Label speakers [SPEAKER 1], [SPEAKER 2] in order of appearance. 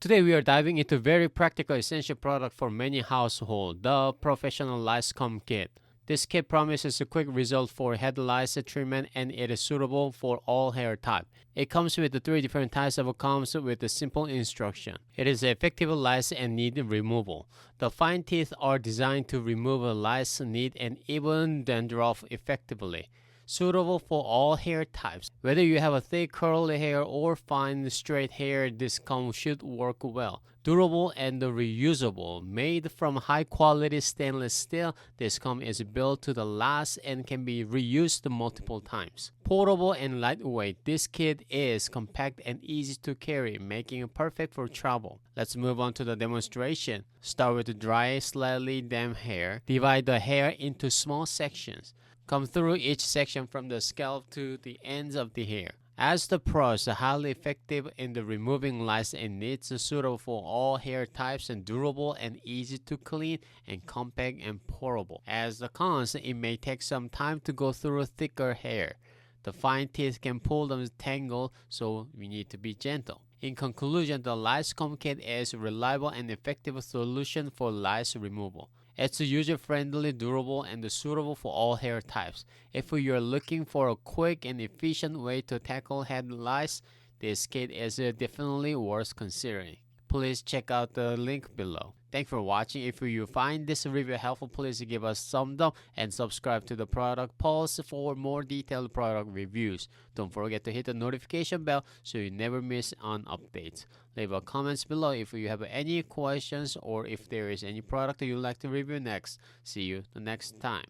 [SPEAKER 1] Today we are diving into a very practical essential product for many households, the Professional Lice Comb Kit. This kit promises a quick result for head lice treatment and it is suitable for all hair types. It comes with the 3 different types of combs with a simple instruction. It is effective lice and need removal. The fine teeth are designed to remove lice, nit, and even dandruff effectively. Suitable for all hair types. Whether you have a thick curly hair or fine straight hair, this comb should work well. Durable and reusable. Made from high quality stainless steel, this comb is built to the last and can be reused multiple times. Portable and lightweight, this kit is compact and easy to carry, making it perfect for travel. Let's move on to the demonstration. Start with dry, slightly damp hair. Divide the hair into small sections. Come through each section from the scalp to the ends of the hair. As the pros are highly effective in the removing lice and nits, suitable for all hair types and durable and easy to clean and compact and portable. As the cons, it may take some time to go through thicker hair. The fine teeth can pull them tangle, so we need to be gentle. In conclusion, the Lice Comb Kit is a reliable and effective solution for lice removal. It's user-friendly, durable, and suitable for all hair types. If you're looking for a quick and efficient way to tackle head lice, this kit is definitely worth considering. Please check out the link below. Thanks for watching. If you find this review helpful, please give us a thumbs up and subscribe to the Product Pulse for more detailed product reviews. Don't forget to hit the notification bell so you never miss on updates. Leave a comments below if you have any questions or if there is any product you'd like to review next. See you the next time.